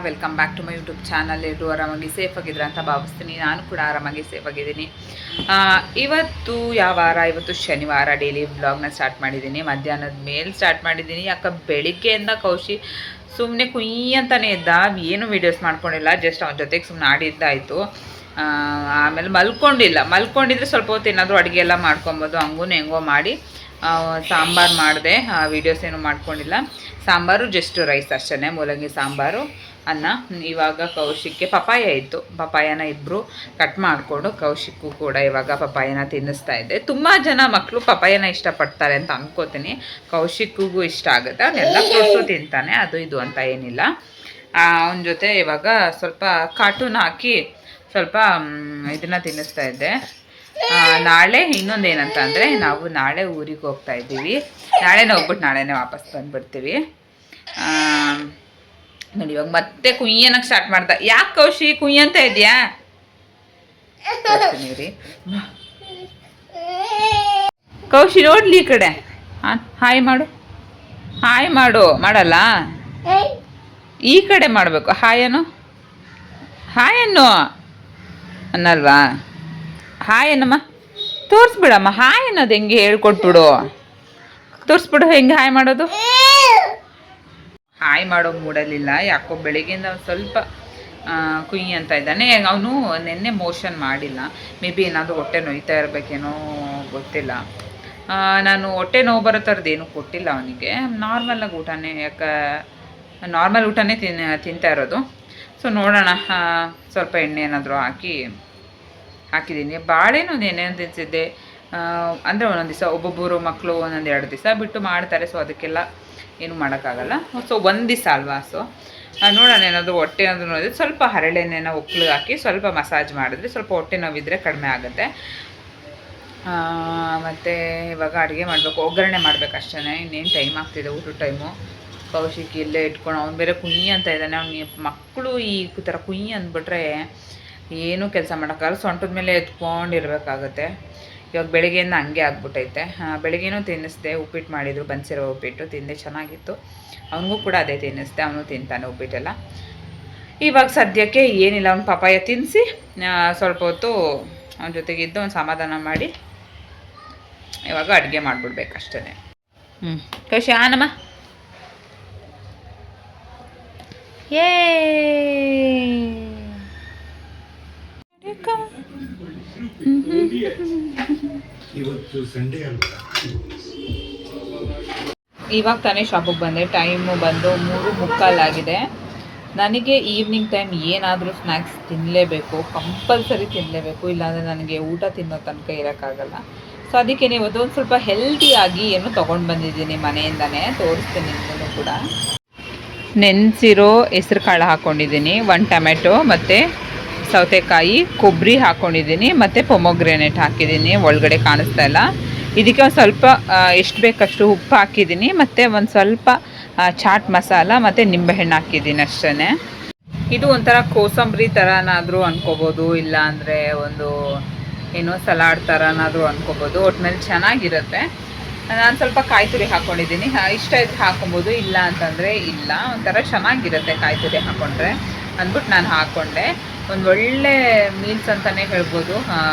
Welcome back to my YouTube channel. ಎಲ್ಲರೂ ಆರಾಮಾಗಿ safe ಆಗಿದ್ರೆ ಅಂತ ಭಾವಿಸ್ತೀನಿ. ನಾನು ಕೂಡ ಆರಾಮಾಗಿ ಸೇಫ್ ಆಗಿದ್ದೀನಿ. ಇವತ್ತು ಯಾವ ವಾರ? ಇವತ್ತು ಶನಿವಾರ. ಡೈಲಿ ವ್ಲಾಗ್ನ ಸ್ಟಾರ್ಟ್ ಮಾಡಿದ್ದೀನಿ. ಮಧ್ಯಾಹ್ನದ ಮೇಲೆ ಸ್ಟಾರ್ಟ್ ಮಾಡಿದ್ದೀನಿ. ಯಾಕೆ ಬೆಳಿಗ್ಗೆಯಿಂದ ಕೌಶಿ ಸುಮ್ಮನೆ ಕುಯ್ ಅಂತಲೇ ಇದ್ದ. ಏನು ವೀಡಿಯೋಸ್ ಮಾಡ್ಕೊಂಡಿಲ್ಲ, ಜಸ್ಟ್ ಅವನ ಜೊತೆಗೆ ಸುಮ್ಮನೆ ಆಡಿದ್ದಾಯಿತು. ಆಮೇಲೆ ಮಲ್ಕೊಂಡಿದ್ರೆ ಸ್ವಲ್ಪ ಹೊತ್ತು ಏನಾದರೂ ಅಡುಗೆ ಎಲ್ಲ ಮಾಡ್ಕೊಬೋದು. ಹಂಗೂ ಹೆಂಗೋ ಮಾಡಿ ಸಾಂಬಾರು ಮಾಡಿದೆ. ವೀಡಿಯೋಸ್ ಏನು ಮಾಡ್ಕೊಂಡಿಲ್ಲ. ಸಾಂಬಾರು ಜಸ್ಟ್ ರೈಸ್ ಅಷ್ಟೇ, ಮೂಲಂಗಿ ಸಾಂಬಾರು, ಅನ್ನ. ಇವಾಗ ಕೌಶಿಕ್ಗೆ ಪಪಾಯ ಇತ್ತು. ಪಪಾಯನ ಇಬ್ಬರು ಕಟ್ ಮಾಡಿಕೊಂಡು ಕೌಶಿಕ್ಕು ಕೂಡ ಇವಾಗ ಪಪಾಯನ ತಿನ್ನಿಸ್ತಾ ಇದ್ದೆ. ತುಂಬ ಜನ ಮಕ್ಕಳು ಪಪಾಯನ ಇಷ್ಟಪಡ್ತಾರೆ ಅಂತ ಅಂದ್ಕೋತೀನಿ. ಕೌಶಿಕ್ಕಿಗೂ ಇಷ್ಟ ಆಗುತ್ತೆ. ಅವನ್ನೆಲ್ಲ ಫ್ರೂಟ್ಸು ತಿಂತಾನೆ, ಅದು ಇದು ಅಂತ ಏನಿಲ್ಲ. ಅವನ ಜೊತೆ ಇವಾಗ ಸ್ವಲ್ಪ ಕಾರ್ಟೂನ್ ಹಾಕಿ ಸ್ವಲ್ಪ ಇದನ್ನು ತಿನ್ನಿಸ್ತಾ ಇದ್ದೆ. ನಾಳೆ ಇನ್ನೊಂದು ಏನಂತ ಅಂದರೆ, ನಾವು ನಾಳೆ ಊರಿಗೆ ಹೋಗ್ತಾ ಇದ್ದೀವಿ. ನಾಳೆನೇ ಹೋಗ್ಬಿಟ್ಟು ನಾಳೆನೇ ವಾಪಸ್ ಬಂದುಬಿಡ್ತೀವಿ. ನೋಡಿ ಇವಾಗ ಮತ್ತೆ ಕುಯ್ಯನಕ್ಕೆ ಸ್ಟಾರ್ಟ್ ಮಾಡ್ತಾ. ಯಾಕೆ ಕೌಶಿ ಕುಯ್ಯಂತ ಇದೆಯಾ? ರೀ ಕೌಶಿ ನೋಡ್ಲಿ ಈ ಕಡೆ. ಹಾಯ್ ಮಾಡು, ಹಾಯ್ ಮಾಡು. ಮಾಡಲ್ಲ, ಈ ಕಡೆ ಮಾಡಬೇಕು. ಹಾಯ್ ಅನ್ನಲ್ವಾ? ಹಾಯ್ ಅನ್ನಮ್ಮ, ತೋರಿಸ್ಬಿಡಮ್ಮ. ಹಾಯ್ ಅನ್ನೋದು ಹೆಂಗೆ ಹೇಳ್ಕೊಟ್ಬಿಡು, ತೋರಿಸ್ಬಿಡು ಹೆಂಗೆ ಹಾಯ್ ಮಾಡೋದು. ಹಾಯ್ ಮಾಡೋ ಮೂಡಲಿಲ್ಲ ಯಾಕೋ. ಬೆಳಿಗ್ಗೆಯಿಂದ ಸ್ವಲ್ಪ ಕುಯ್ ಅಂತ ಇದ್ದಾನೆ. ಅವನು ನಿನ್ನೆ ಮೋಷನ್ ಮಾಡಿಲ್ಲ. ಮೇ ಬಿ ಏನಾದರೂ ಹೊಟ್ಟೆ ನೋಯ್ತಾ ಇರಬೇಕೇನೋ ಗೊತ್ತಿಲ್ಲ. ನಾನು ಹೊಟ್ಟೆ ನೋವು ಬರೋ ಥರದ್ದೇನು ಕೊಟ್ಟಿಲ್ಲ ಅವನಿಗೆ. ನಾರ್ಮಲಾಗಿ ಊಟನೇ, ನಾರ್ಮಲ್ ಊಟನೇ ತಿಂತಾ ಇರೋದು. ಸೊ ನೋಡೋಣ, ಸ್ವಲ್ಪ ಎಣ್ಣೆ ಏನಾದರೂ ಹಾಕಿದ್ದೀನಿ. ಬಾಳೆನೂ ಏನೇನು ತಿನ್ಸಿದ್ದೆ ಅಂದರೆ ಒಂದೊಂದು ದಿವಸ ಒಬ್ಬೊಬ್ಬರು ಮಕ್ಕಳು ಒಂದೊಂದು 2 ದಿವಸ ಬಿಟ್ಟು ಮಾಡ್ತಾರೆ. ಸೊ ಅದಕ್ಕೆಲ್ಲ ಏನು ಮಾಡೋಕ್ಕಾಗಲ್ಲ. ಸೊ ಒಂದು ದಿವಸ ಅಲ್ವಾ. ಸೊ ನೋಡೋಣ, ಏನಾದರೂ ಹೊಟ್ಟೆ ಏನಾದರೂ ನೋಡಿದ್ರೆ ಸ್ವಲ್ಪ ಹರಳೆಣ್ಣೆನ ಒಕ್ಕಲಿಗೆ ಹಾಕಿ ಸ್ವಲ್ಪ ಮಸಾಜ್ ಮಾಡಿದ್ರೆ ಸ್ವಲ್ಪ ಹೊಟ್ಟೆ ನೋವಿದ್ರೆ ಕಡಿಮೆ ಆಗುತ್ತೆ. ಮತ್ತು ಇವಾಗ ಅಡುಗೆ ಮಾಡಬೇಕು, ಒಗ್ಗರಣೆ ಮಾಡಬೇಕು ಅಷ್ಟೇ. ಇನ್ನೇನು ಟೈಮ್ ಆಗ್ತಿದೆ, ಊಟದ ಟೈಮು. ಕೌಶಿಕ್ ಇಲ್ಲೇ ಇಟ್ಕೊಂಡು ಅವ್ನು ಬೇರೆ ಕುಯ್ಯಿ ಅಂತ ಇದ್ದಾನೆ. ಅವ್ನಿಗೆ ಮಕ್ಕಳು ಈ ಥರ ಕುಯ್ಯಿ ಅಂದ್ಬಿಟ್ರೆ ಏನೂ ಕೆಲಸ ಮಾಡೋಕ್ಕಾಗಲ್ಲ. ಸೊಂಟದ ಮೇಲೆ ಎತ್ಕೊಂಡಿರ್ಬೇಕಾಗತ್ತೆ. ಇವಾಗ ಬೆಳಗ್ಗೆಯಿಂದ ಹಂಗೆ ಆಗ್ಬಿಟ್ಟೈತೆ. ಬೆಳಗ್ಗೆನೂ ತಿನ್ನಿಸ್ದೆ, ಉಪ್ಪಿಟ್ಟು ಮಾಡಿದರು, ಬನ್ಸಿರೋ ಉಪ್ಪಿಟ್ಟು ತಿಂದೆ, ಚೆನ್ನಾಗಿತ್ತು. ಅವನಿಗೂ ಕೂಡ ಅದೇ ತಿನ್ನಿಸ್ದೆ, ಅವನು ತಿಂತಾನೆ ಉಪ್ಪಿಟ್ಟೆಲ್ಲ. ಇವಾಗ ಸದ್ಯಕ್ಕೆ ಏನಿಲ್ಲ, ಅವ್ನು ಪಪಾಯ ತಿನ್ನಿಸಿ ಸ್ವಲ್ಪ ಹೊತ್ತು ಅವನ ಜೊತೆಗಿದ್ದು ಅವ್ನು ಸಮಾಧಾನ ಮಾಡಿ ಇವಾಗ ಅಡುಗೆ ಮಾಡಿಬಿಡ್ಬೇಕಷ್ಟೇ. ಕೌಶಿ ಆನಮ್ಮ, ಏ ಇವಾಗ ತಾನೇ ಶಾಪಿಗೆ ಬಂದೆ. ಟೈಮು ಬಂದು 3:45 ನನಗೆ ಈವ್ನಿಂಗ್ ಟೈಮ್ ಏನಾದರೂ ಸ್ನ್ಯಾಕ್ಸ್ ತಿನ್ನಲೇಬೇಕು, ಕಂಪಲ್ಸರಿ ತಿನ್ನಲೇಬೇಕು. ಇಲ್ಲಾಂದರೆ ನನಗೆ ಊಟ ತಿನ್ನೋ ತನಕ ಇರೋಕ್ಕಾಗಲ್ಲ. ಸೊ ಅದಕ್ಕೆ ಇವತ್ತು ಒಂದು ಸ್ವಲ್ಪ ಹೆಲ್ತಿಯಾಗಿ ಏನು ತೊಗೊಂಡು ಬಂದಿದ್ದೀನಿ ಮನೆಯಿಂದನೇ, ತೋರಿಸ್ತೀನಿ ನಿಮಗೂ ಕೂಡ. ನೆನೆಸಿರೋ ಹೆಸ್ರು ಕಾಳು ಹಾಕ್ಕೊಂಡಿದ್ದೀನಿ, 1 ಟೊಮೆಟೊ ಮತ್ತು ಸೌತೆಕಾಯಿ, ಕೊಬ್ಬರಿ ಹಾಕ್ಕೊಂಡಿದ್ದೀನಿ, ಮತ್ತು ಪೊಮೊಗ್ರೆನೇಟ್ ಹಾಕಿದ್ದೀನಿ. ಒಳಗಡೆ ಕಾಣಿಸ್ತಾ ಇಲ್ಲ. ಇದಕ್ಕೆ ಒಂದು ಸ್ವಲ್ಪ ಎಷ್ಟು ಬೇಕಷ್ಟು ಉಪ್ಪು ಹಾಕಿದ್ದೀನಿ, ಮತ್ತು ಒಂದು ಸ್ವಲ್ಪ ಚಾಟ್ ಮಸಾಲ ಮತ್ತು ನಿಂಬೆಹಣ್ಣು ಹಾಕಿದ್ದೀನಿ ಅಷ್ಟೇ. ಇದು ಒಂಥರ ಕೋಸಂಬರಿ ಥರನಾದರೂ ಅಂದ್ಕೋಬೋದು, ಇಲ್ಲ ಅಂದರೆ ಒಂದು ಏನೋ ಸಲಾಡ್ ಥರನಾದರೂ ಅಂದ್ಕೋಬೋದು. ಒಟ್ಟಿನಲ್ಲಿ ಚೆನ್ನಾಗಿರುತ್ತೆ. ನಾನು ಸ್ವಲ್ಪ ಕಾಯಿ ತುರಿ ಹಾಕ್ಕೊಂಡಿದ್ದೀನಿ. ಇಷ್ಟ ಇದ್ರೆ ಹಾಕೊಬೋದು, ಇಲ್ಲ ಅಂತಂದರೆ ಇಲ್ಲ. ಒಂಥರ ಚೆನ್ನಾಗಿರುತ್ತೆ ಕಾಯಿ ತುರಿ ಹಾಕ್ಕೊಂಡ್ರೆ ಅಂದ್ಬಿಟ್ಟು ನಾನು ಹಾಕ್ಕೊಂಡೆ. ಒಂದು ಒಳ್ಳೆ ಮೀಲ್ಸ್ ಅಂತಲೇ ಹೇಳ್ಬೋದು.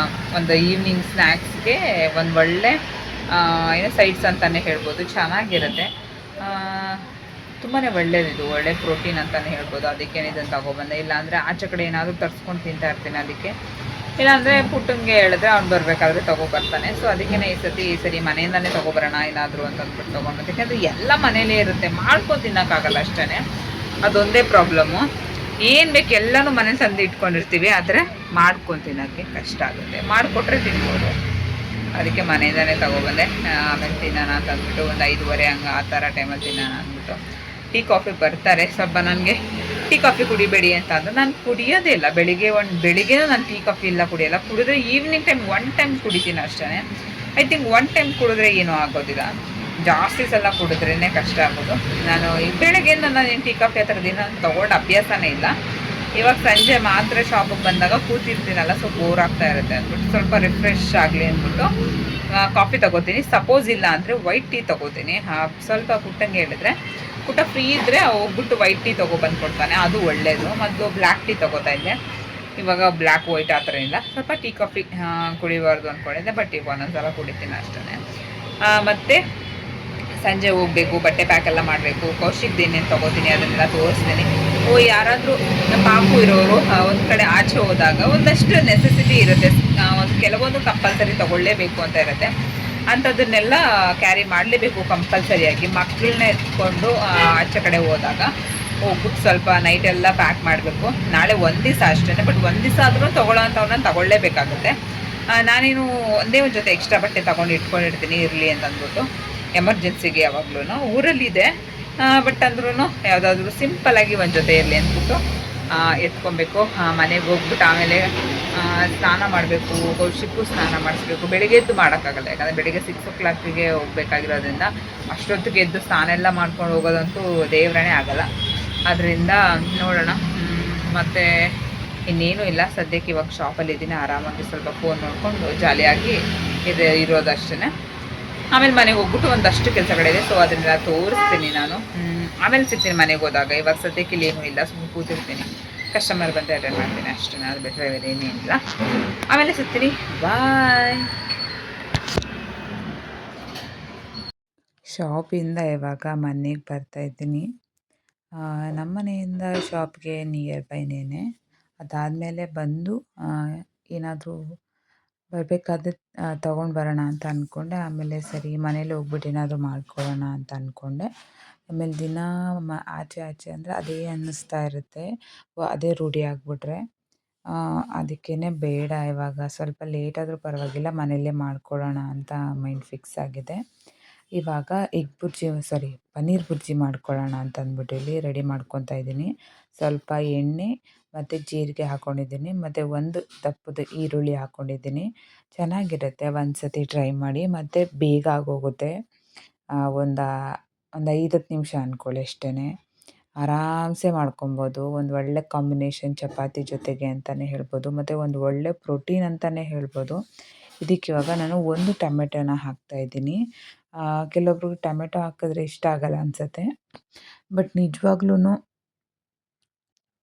ಒಂದು ಈವ್ನಿಂಗ್ ಸ್ನ್ಯಾಕ್ಸ್ಗೆ ಒಂದು ಒಳ್ಳೆ ಏನೋ ಸೈಡ್ಸ್ ಅಂತಲೇ ಹೇಳ್ಬೋದು. ಚೆನ್ನಾಗಿರುತ್ತೆ, ತುಂಬಾ ಒಳ್ಳೆಯದಿದು, ಒಳ್ಳೆ ಪ್ರೋಟೀನ್ ಅಂತಲೇ ಹೇಳ್ಬೋದು. ಅದಕ್ಕೇನೆ ಇದನ್ನು ತೊಗೊಬಂದೆ. ಇಲ್ಲಾಂದರೆ ಆಚೆ ಕಡೆ ಏನಾದರೂ ತರಿಸ್ಕೊಂಡು ತಿಂತಾ ಇರ್ತೀನಿ. ಅದಕ್ಕೆ ಇಲ್ಲಾಂದರೆ ಪುಟ್ಟಂಗೆ ಹೇಳಿದ್ರೆ ಅವ್ನು ಬರಬೇಕಾದ್ರೆ ತೊಗೊಬರ್ತಾನೆ. ಸೊ ಅದಕ್ಕೇ ಈ ಸರಿ ಮನೆಯಿಂದನೇ ತೊಗೊಬರೋಣ ಏನಾದರೂ ಅಂತ ಅಂದ್ಬಿಟ್ಟು ತೊಗೊಂಡು. ಯಾಕೆಂದರೆ ಎಲ್ಲ ಮನೇಲೇ ಇರುತ್ತೆ, ಮಾಡ್ಕೊಂಡು ತಿನ್ನೋಕ್ಕಾಗಲ್ಲ ಅಷ್ಟೇ. ಅದೊಂದೇ ಪ್ರಾಬ್ಲಮ್ಮು. ಏನು ಬೇಕು ಎಲ್ಲನೂ ಮನೆ ತಂದು ಇಟ್ಕೊಂಡಿರ್ತೀವಿ, ಆದರೆ ಮಾಡ್ಕೊಂಡು ತಿನ್ನೋಕ್ಕೆ ಕಷ್ಟ ಆಗುತ್ತೆ. ಮಾಡಿಕೊಟ್ರೆ ತಿನ್ಬೋದು. ಅದಕ್ಕೆ ಮನೆಯಿಂದನೇ ತೊಗೊಬಂದೆ. ಆಮೇಲೆ ತಿನ್ನೋಣ ಅಂತ ಅಂದ್ಬಿಟ್ಟು ಒಂದು 5:30 ಹಂಗೆ ಆ ಥರ ಟೈಮಲ್ಲಿ ತಿನ್ನೋಣ ಅಂದ್ಬಿಟ್ಟು. ಟೀ ಕಾಫಿ ಬರ್ತಾರೆ. ಸ್ವಲ್ಪ ನನಗೆ ಟೀ ಕಾಫಿ ಕುಡಿಬೇಡಿ ಅಂತ ಅಂದರು. ನಾನು ಕುಡಿಯೋದೇ ಇಲ್ಲ. ಬೆಳಿಗ್ಗೆನೂ ನಾನು ಟೀ ಕಾಫಿ ಇಲ್ಲ ಕುಡಿಯೋಲ್ಲ. ಕುಡಿದ್ರೆ ಈವ್ನಿಂಗ್ ಟೈಮ್ 1 ಟೈಮ್ ಕುಡಿತೀನಿ ಅಷ್ಟೇ. ಐ ಥಿಂಕ್ 1 ಟೈಮ್ ಕುಡಿದ್ರೆ ಏನೂ ಆಗೋದಿಲ್ಲ. ಜಾಸ್ತಿ ಸಲ ಕುಡಿದ್ರೇ ಕಷ್ಟ ಆಗೋದು. ನಾನು ಈ ಬೆಳಗ್ಗೆಯಿಂದ ನಾನು ಟೀ ಕಾಫಿ ಆ ಥರದ್ದು ತೊಗೊಂಡು ಅಭ್ಯಾಸನೇ ಇಲ್ಲ. ಇವಾಗ ಸಂಜೆ ಮಾತ್ರ ಶಾಪಿಗೆ ಬಂದಾಗ ಕೂತಿರ್ತೀನಲ್ಲ, ಸೊ ಬೋರ್ ಆಗ್ತಾ ಇರುತ್ತೆ ಅಂದ್ಬಿಟ್ಟು ಸ್ವಲ್ಪ ರಿಫ್ರೆಶ್ ಆಗಲಿ ಅಂದ್ಬಿಟ್ಟು ಕಾಫಿ ತೊಗೋತೀನಿ. ಸಪೋಸ್ ಇಲ್ಲ ಅಂದರೆ ವೈಟ್ ಟೀ ತೊಗೋತೀನಿ. ಸ್ವಲ್ಪ ಪುಟ್ಟಂಗೆ ಹೇಳಿದ್ರೆ ಪುಟ್ಟ ಫ್ರೀ ಇದ್ದರೆ ಹೋಗ್ಬಿಟ್ಟು ವೈಟ್ ಟೀ ತೊಗೊಬಂದು ಕೊಡ್ತಾನೆ, ಅದು ಒಳ್ಳೆಯದು. ಮೊದಲು ಬ್ಲ್ಯಾಕ್ ಟೀ ತೊಗೋತಾ ಇದ್ದೆ, ಇವಾಗ ಬ್ಲ್ಯಾಕ್ ವೈಟ್ ಆ ಥರ ಇಲ್ಲ. ಸ್ವಲ್ಪ ಟೀ ಕಾಫಿ ಕುಡಿಬಾರ್ದು ಅಂದ್ಕೊಂಡಿದ್ದೆ, ಬಟ್ ಈಗ ಒಂದೊಂದು ಕುಡಿತೀನಿ ಅಷ್ಟೇ. ಮತ್ತು ಸಂಜೆ ಹೋಗಬೇಕು, ಬಟ್ಟೆ ಪ್ಯಾಕ್ ಎಲ್ಲ ಮಾಡಬೇಕು, ಕೌಶಿಕ್ದು ಏನೇನು ತೊಗೋತೀನಿ ಅದನ್ನೆಲ್ಲ ತೋರಿಸ್ತೀನಿ. ಯಾರಾದರೂ ಪಾಪು ಇರೋರು ಒಂದು ಕಡೆ ಆಚೆ ಹೋದಾಗ ಒಂದಷ್ಟು ನೆಸೆಸಿಟಿ ಇರುತ್ತೆ, ಒಂದು ಕೆಲವೊಂದು ಕಂಪಲ್ಸರಿ ತೊಗೊಳ್ಳೇಬೇಕು ಅಂತ ಇರುತ್ತೆ. ಅಂಥದ್ದನ್ನೆಲ್ಲ ಕ್ಯಾರಿ ಮಾಡಲೇಬೇಕು ಕಂಪಲ್ಸರಿಯಾಗಿ. ಮಕ್ಕಳನ್ನ ಎತ್ಕೊಂಡು ಆಚೆ ಕಡೆ ಹೋದಾಗ ಹೋಗ್ಬಿಟ್ಟು ಸ್ವಲ್ಪ ನೈಟೆಲ್ಲ ಪ್ಯಾಕ್ ಮಾಡಬೇಕು. ನಾಳೆ ಒಂದು ದಿವಸ ಅಷ್ಟೇ, ಬಟ್ ಒಂದು ದಿವಸ ಆದರೂ ತೊಗೊಳ್ಳೋ ಅಂಥವನ್ನ ತೊಗೊಳ್ಳೇಬೇಕಾಗುತ್ತೆ. ನಾನೇನು ಒಂದೇ ಒಂದು ಜೊತೆ ಎಕ್ಸ್ಟ್ರಾ ಬಟ್ಟೆ ತೊಗೊಂಡು ಇಟ್ಕೊಂಡಿರ್ತೀನಿ ಇರಲಿ ಅಂತಂದ್ಬಿಟ್ಟು, ಎಮರ್ಜೆನ್ಸಿಗೆ ಯಾವಾಗಲೂ. ಊರಲ್ಲಿದೆ, ಬಟ್ ಅಂದ್ರೂ ಯಾವುದಾದ್ರೂ ಸಿಂಪಲ್ಲಾಗಿ ಒಂದು ಜೊತೆ ಇರಲಿ ಅಂದ್ಬಿಟ್ಟು ಎತ್ಕೊಬೇಕು. ಮನೆಗೆ ಹೋಗ್ಬಿಟ್ಟು ಆಮೇಲೆ ಸ್ನಾನ ಮಾಡಬೇಕು, ಕೌಶಿಕ್ಕು ಸ್ನಾನ ಮಾಡಿಸ್ಬೇಕು. ಬೆಳಿಗ್ಗೆ ಎದ್ದು ಮಾಡೋಕ್ಕಾಗಲ್ಲ, ಯಾಕಂದರೆ ಬೆಳಿಗ್ಗೆ 6 o'clock ಹೋಗ್ಬೇಕಾಗಿರೋದ್ರಿಂದ ಅಷ್ಟೊತ್ತಿಗೆ ಎದ್ದು ಸ್ನಾನ ಎಲ್ಲ ಮಾಡ್ಕೊಂಡು ಹೋಗೋದಂತೂ ದೇವ್ರೇ ಆಗಲ್ಲ. ಅದರಿಂದ ನೋಡೋಣ. ಮತ್ತು ಇನ್ನೇನೂ ಇಲ್ಲ ಸದ್ಯಕ್ಕೆ. ಇವಾಗ ಶಾಪಲ್ಲಿದ್ದೀನಿ, ಆರಾಮಾಗಿ ಸ್ವಲ್ಪ ಫೋನ್ ನೋಡಿಕೊಂಡು ಜಾಲಿಯಾಗಿ ಇರೋದಷ್ಟೇ. ಆಮೇಲೆ ಮನೆಗೆ ಹೋಗ್ಬಿಟ್ಟು ಒಂದಷ್ಟು ಕೆಲಸಗಳಿದೆ, ಸೊ ಅದನ್ನೆಲ್ಲ ತೋರಿಸ್ತೀನಿ ನಾನು. ಆಮೇಲೆ ಸಿಗ್ತೀನಿ ಮನೆಗೆ ಹೋದಾಗ. ಇವಾಗ ಸದ್ಯಕ್ಕೆ ಇಲ್ಲಿ ಏನೂ ಇಲ್ಲ, ಸುಮ್ಮನೆ ಕೂತಿರ್ತೀನಿ. ಕಸ್ಟಮರ್ ಬಂದರೆ ಅಟೆಂಡ್ ಮಾಡ್ತೀನಿ ಅಷ್ಟೇ, ಅದು ಬಿಟ್ಟರೆ ಏನೇನಿಲ್ಲ. ಆಮೇಲೆ ಸಿಗ್ತೀನಿ, ಬಾಯ್. ಶಾಪಿಂದ ಇವಾಗ ಮನೆಗೆ ಬರ್ತಾಯಿದ್ದೀನಿ. ನಮ್ಮ ಮನೆಯಿಂದ ಶಾಪ್ಗೆ ನಿಯರ್ ಬೈನೇನೆ. ಅದಾದಮೇಲೆ ಬಂದು ಏನಾದರೂ ಬರಬೇಕಾದ್ರೆ ತೊಗೊಂಡು ಬರೋಣ ಅಂತ ಅಂದ್ಕೊಂಡೆ. ಆಮೇಲೆ ಸರಿ ಮನೇಲಿ ಹೋಗ್ಬಿಟ್ಟು ಏನಾದರೂ ಮಾಡ್ಕೊಳ್ಳೋಣ ಅಂತ ಅಂದ್ಕೊಂಡೆ. ಆಮೇಲೆ ದಿನ ಆಚೆ ಅಂದರೆ ಅದೇ ಅನ್ನಿಸ್ತಾ ಇರುತ್ತೆ, ಅದೇ ರೂಢಿ ಆಗಿಬಿಟ್ರೆ ಅದಕ್ಕೇ ಬೇಡ, ಇವಾಗ ಸ್ವಲ್ಪ ಲೇಟಾದರೂ ಪರವಾಗಿಲ್ಲ ಮನೆಯಲ್ಲೇ ಮಾಡ್ಕೊಳ್ಳೋಣ ಅಂತ ಮೈಂಡ್ ಫಿಕ್ಸ್ ಆಗಿದೆ. ಇವಾಗ ಪನ್ನೀರ್ ಬುರ್ಜಿ ಮಾಡ್ಕೊಳ್ಳೋಣ ಅಂತ ಅಂದ್ಬಿಟ್ಟು ಇಲ್ಲಿ ರೆಡಿ ಮಾಡ್ಕೊತಾ ಇದ್ದೀನಿ. ಸ್ವಲ್ಪ ಎಣ್ಣೆ ಮತ್ತು ಜೀರಿಗೆ ಹಾಕ್ಕೊಂಡಿದ್ದೀನಿ, ಮತ್ತು ಒಂದು ದಪ್ಪದ ಈರುಳ್ಳಿ ಹಾಕ್ಕೊಂಡಿದ್ದೀನಿ. ಚೆನ್ನಾಗಿರುತ್ತೆ, ಒಂದು ಸತಿ ಟ್ರೈ ಮಾಡಿ. ಮತ್ತು ಬೇಗ ಆಗೋಗುತ್ತೆ, ಒಂದು 5-10 ನಿಮಿಷ ಅಂದ್ಕೊಳ್ಳಿ ಅಷ್ಟೇ. ಆರಾಮ್ಸೆ ಮಾಡ್ಕೊಬೋದು. ಒಂದು ಒಳ್ಳೆ ಕಾಂಬಿನೇಷನ್ ಚಪಾತಿ ಜೊತೆಗೆ ಅಂತಲೇ ಹೇಳ್ಬೋದು, ಮತ್ತು ಒಂದು ಒಳ್ಳೆ ಪ್ರೋಟೀನ್ ಅಂತಲೇ ಹೇಳ್ಬೋದು. ಇದಕ್ಕಿವಾಗ ನಾನು 1 ಟೊಮೆಟೊನ ಹಾಕ್ತಾಯಿದ್ದೀನಿ. ಕೆಲವೊಬ್ರಿಗೆ ಟೊಮೆಟೊ ಹಾಕಿದ್ರೆ ಇಷ್ಟ ಆಗಲ್ಲ ಅನಿಸುತ್ತೆ, ಬಟ್ ನಿಜವಾಗ್ಲೂ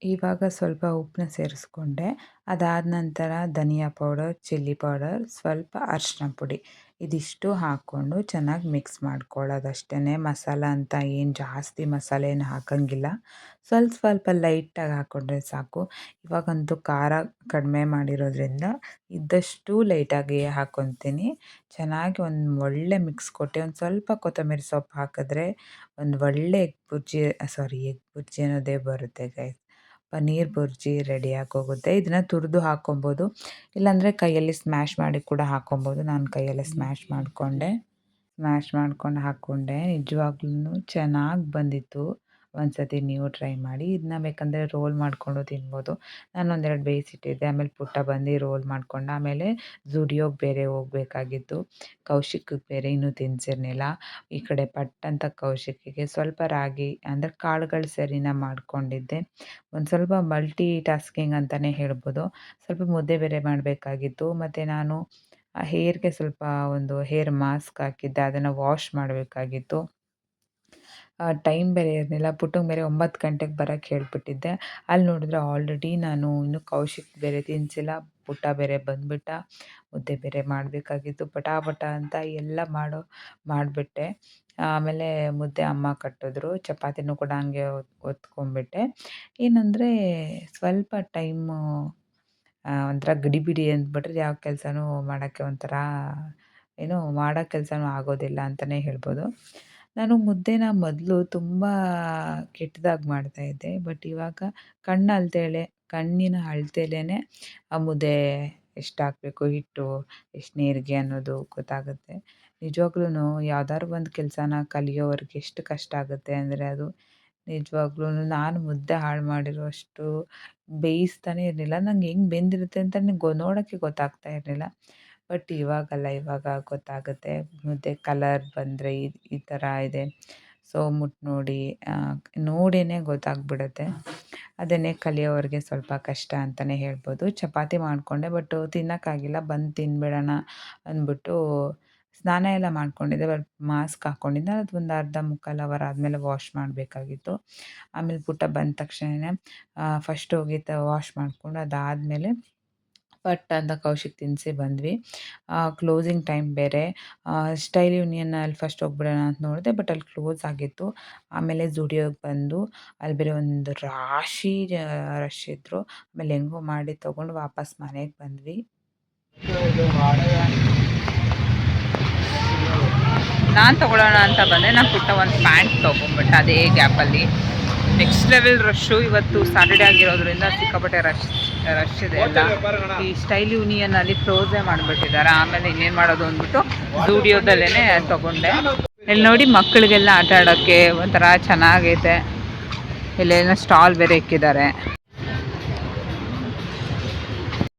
ಇವಾಗ ಸ್ವಲ್ಪ ಉಪ್ಪನ್ನ ಸೇರಿಸ್ಕೊಂಡೆ. ಅದಾದ ನಂತರ ಧನಿಯಾ ಪೌಡರ್, ಚಿಲ್ಲಿ ಪೌಡರ್, ಸ್ವಲ್ಪ ಅರಿಶಿನ ಪುಡಿ ಇದಿಷ್ಟು ಹಾಕ್ಕೊಂಡು ಚೆನ್ನಾಗಿ ಮಿಕ್ಸ್ ಮಾಡ್ಕೊಳ್ಳೋದಷ್ಟೇ. ಮಸಾಲ ಅಂತ ಏನು ಜಾಸ್ತಿ ಮಸಾಲೆ ಏನು ಹಾಕೋಂಗಿಲ್ಲ, ಸ್ವಲ್ಪ ಲೈಟಾಗಿ ಹಾಕ್ಕೊಂಡ್ರೆ ಸಾಕು. ಇವಾಗಂತೂ ಖಾರ ಕಡಿಮೆ ಮಾಡಿರೋದ್ರಿಂದ ಇದ್ದಷ್ಟು ಲೈಟಾಗಿ ಹಾಕ್ಕೊತೀನಿ. ಚೆನ್ನಾಗಿ ಒಂದು ಒಳ್ಳೆ ಮಿಕ್ಸ್ ಕೊಟ್ಟು ಒಂದು ಸ್ವಲ್ಪ ಕೊತ್ತಂಬರಿ ಸೊಪ್ಪು ಹಾಕಿದ್ರೆ ಒಂದು ಒಳ್ಳೆ ಎಗ್ ಬುರ್ಜಿ ಅನ್ನೋದೇ ಬರುತ್ತೆ ಗೈಸ್. ಪನ್ನೀರ್ ಬುರ್ಜಿ ರೆಡಿಯಾಗಿ ಹೋಗುತ್ತೆ. ಇದನ್ನು ತುರಿದು ಹಾಕ್ಕೊಬೋದು, ಇಲ್ಲಾಂದರೆ ಕೈಯಲ್ಲಿ ಸ್ಮ್ಯಾಶ್ ಮಾಡಿ ಕೂಡ ಹಾಕ್ಕೊಬೋದು. ನಾನು ಕೈಯಲ್ಲೇ ಸ್ಮ್ಯಾಶ್ ಮಾಡ್ಕೊಂಡು ಹಾಕ್ಕೊಂಡೆ. ನಿಜವಾಗ್ಲೂ ಚೆನ್ನಾಗಿ ಬಂದಿತ್ತು. ಒಂದು ಸತಿ ನೀವು ಟ್ರೈ ಮಾಡಿ. ಇದನ್ನ ಬೇಕಂದರೆ ರೋಲ್ ಮಾಡಿಕೊಂಡು ತಿನ್ಬೋದು. ನಾನು ಒಂದೆರಡು ಬೇಯಿಸಿಟ್ಟಿದ್ದೆ, ಆಮೇಲೆ ಪುಟ್ಟ ಬಂದು ರೋಲ್ ಮಾಡ್ಕೊಂಡು ಆಮೇಲೆ ಝುಡಿಯೋಗೆ ಬೇರೆ ಹೋಗಬೇಕಾಗಿತ್ತು. ಕೌಶಿಕ್ಗೆ ಬೇರೆ ಇನ್ನೂ ತಿನ್ಸಿರ್ಲಿಲ್ಲ. ಈ ಕಡೆ ಪಟ್ಟಂತ ಕೌಶಿಕ್ಕಿಗೆ ಸ್ವಲ್ಪ ರಾಗಿ ಅಂದರೆ ಕಾಳುಗಳು ಸರಿನ ಮಾಡ್ಕೊಂಡಿದ್ದೆ. ಒಂದು ಸ್ವಲ್ಪ ಮಲ್ಟಿ ಟಾಸ್ಕಿಂಗ್ ಅಂತಲೇ ಹೇಳ್ಬೋದು. ಸ್ವಲ್ಪ ಮುದ್ದೆ ಬೇರೆ ಮಾಡಬೇಕಾಗಿತ್ತು, ಮತ್ತು ನಾನು ಹೇರ್ಗೆ ಸ್ವಲ್ಪ ಒಂದು ಹೇರ್ ಮಾಸ್ಕ್ ಹಾಕಿದ್ದೆ, ಅದನ್ನು ವಾಶ್ ಮಾಡಬೇಕಾಗಿತ್ತು. ಟೈಮ್ ಬೇರೆ ಇರಲಿಲ್ಲ. ಪುಟ್ಟಂಗೆ ಬೇರೆ 9 ಗಂಟೆಗೆ ಬರೋಕ್ಕೆ ಹೇಳಿಬಿಟ್ಟಿದ್ದೆ. ಅಲ್ಲಿ ನೋಡಿದ್ರೆ ಆಲ್ರೆಡಿ ನಾನು ಇನ್ನೂ ಕೌಶಿಕ್ ಬೇರೆ ತಿನ್ನಿಸಿಲ್ಲ, ಪುಟ್ಟ ಬೇರೆ ಬಂದುಬಿಟ್ಟ. ಮುದ್ದೆ ಬೇರೆ ಮಾಡಬೇಕಾಗಿತ್ತು. ಪಟ ಅಂತ ಎಲ್ಲ ಮಾಡಿಬಿಟ್ಟೆ. ಆಮೇಲೆ ಮುದ್ದೆ ಅಮ್ಮ ಕಟ್ಟಿದ್ರು, ಚಪಾತಿನೂ ಕೂಡ ಹಂಗೆ ಒತ್ಕೊಂಡ್ಬಿಟ್ಟೆ. ಏನಂದರೆ ಸ್ವಲ್ಪ ಟೈಮು ಒಂಥರ ಗಡಿಬಿಡಿ ಅಂದ್ಬಿಟ್ರೆ ಯಾವ ಕೆಲಸನೂ ಮಾಡೋಕ್ಕೆ ಒಂಥರ ಮಾಡೋ ಕೆಲಸನೂ ಆಗೋದಿಲ್ಲ ಅಂತಲೇ ಹೇಳ್ಬೋದು. ನಾನು ಮುದ್ದೆನ ಮೊದಲು ತುಂಬ ಕೆಟ್ಟದಾಗಿ ಮಾಡ್ತಾಯಿದ್ದೆ, ಬಟ್ ಇವಾಗ ಕಣ್ಣಿನ ಅಳತೆಲೇ ಆ ಮುದ್ದೆ ಎಷ್ಟು ಹಾಕಬೇಕು ಹಿಟ್ಟು, ಎಷ್ಟು ನೀರಿಗೆ ಅನ್ನೋದು ಗೊತ್ತಾಗುತ್ತೆ. ನಿಜವಾಗ್ಲೂ ಯಾವ್ದಾದ್ರು ಒಂದು ಕೆಲಸನ ಕಲಿಯೋವರೆಗೆ ಎಷ್ಟು ಕಷ್ಟ ಆಗುತ್ತೆ ಅಂದರೆ ಅದು ನಿಜವಾಗ್ಲೂ ನಾನು ಮುದ್ದೆ ಹಾಳು ಮಾಡಿರುವಷ್ಟು ಬೇಯಿಸ್ತಾನೇ ಇರಲಿಲ್ಲ. ನಂಗೆ ಹೆಂಗೆ ಬೆಂದಿರುತ್ತೆ ಅಂತ ನೋಡೋಕ್ಕೆ ಗೊತ್ತಾಗ್ತಾ ಇರಲಿಲ್ಲ. ಬಟ್ ಇವಾಗಲ್ಲ, ಇವಾಗ ಗೊತ್ತಾಗುತ್ತೆ. ಮುದ್ದೆ ಕಲರ್ ಬಂದರೆ ಈ ಥರ ಇದೆ, ಸೊ ಮುಟ್ಟು ನೋಡಿಯೇ ಗೊತ್ತಾಗ್ಬಿಡುತ್ತೆ. ಅದನ್ನೇ ಕಲಿಯೋವರೆಗೆ ಸ್ವಲ್ಪ ಕಷ್ಟ ಅಂತಲೇ ಹೇಳ್ಬೋದು. ಚಪಾತಿ ಮಾಡಿಕೊಂಡೆ, ಬಟ್ ತಿನ್ನೋಕ್ಕಾಗಿಲ್ಲ. ಬಂದು ತಿನ್ಬಿಡೋಣ ಅಂದ್ಬಿಟ್ಟು ಸ್ನಾನ ಎಲ್ಲ ಮಾಡ್ಕೊಂಡಿದ್ದೆ, ಬಟ್ ಮಾಸ್ಕ್ ಹಾಕ್ಕೊಂಡಿದ್ದೆ. ಅದು ಒಂದು ಅರ್ಧ ಮುಕ್ಕಾಲು ಅವರ್ ಆದಮೇಲೆ ವಾಶ್ ಮಾಡಬೇಕಾಗಿತ್ತು. ಆಮೇಲೆ ಪುಟ್ಟ ಬಂದ ತಕ್ಷಣನೇ ಫಸ್ಟ್ ಹೋಗಿ ವಾಶ್ ಮಾಡಿಕೊಂಡು ಅದಾದಮೇಲೆ ಪಟ್ ಅಂತ ಕೌಶಿಕ್ ತಿನ್ನಿಸಿ ಬಂದ್ವಿ. ಕ್ಲೋಸಿಂಗ್ ಟೈಮ್ ಬೇರೆ. ಸ್ಟೈಲ್ ಯೂನಿಯನಲ್ಲಿ ಫಸ್ಟ್ ಹೋಗ್ಬಿಡೋಣ ಅಂತ ನೋಡಿದೆ, ಬಟ್ ಅಲ್ಲಿ ಕ್ಲೋಸ್ ಆಗಿತ್ತು. ಆಮೇಲೆ ಝುಡಿಯೋಗೆ ಬಂದು ಅಲ್ಲಿ ಬೇರೆ ಒಂದು ರಾಶಿ ರಶ್ ಇದ್ದರು. ಆಮೇಲೆ ಹೆಂಗೋ ಮಾಡಿ ತೊಗೊಂಡು ವಾಪಸ್ ಮನೆಗೆ ಬಂದ್ವಿ. ನಾನು ತೊಗೊಳ್ಳೋಣ ಅಂತ ಬಂದೆ, ನಾನು ಪುಟ್ಟ ಒಂದು ಪ್ಯಾಂಟ್ ತೊಗೊಂಡ್ಬಿಟ್ಟೆ ಅದೇ ಗ್ಯಾಪಲ್ಲಿ. Next level rush. ಇವತ್ತು ಸ್ಯಾಟರ್ಡೇ ಆಗಿರೋದ್ರಿಂದ ಸಿಕ್ಕಾಪಟ್ಟೆ ರಶ್ ಇದೆ ಎಲ್ಲ. ಈ ಸ್ಟೈಲ್ ಯೂನಿಯನಲ್ಲಿ ಕ್ಲೋಸೇ ಮಾಡಿಬಿಟ್ಟಿದ್ದಾರೆ. ಆಮೇಲೆ ಇನ್ನೇನು ಮಾಡೋದು ಅಂದ್ಬಿಟ್ಟು ಝೂಡಿಯೋದಲ್ಲೇ ತೊಗೊಂಡೆ. ಇಲ್ಲಿ ನೋಡಿ ಮಕ್ಕಳಿಗೆಲ್ಲ ಆಟ ಆಡೋಕ್ಕೆ ಒಂಥರ ಚೆನ್ನಾಗೈತೆ. ಇಲ್ಲೇನೋ ಸ್ಟಾಲ್ ಬೇರೆ ಇಕ್ಕಿದ್ದಾರೆ.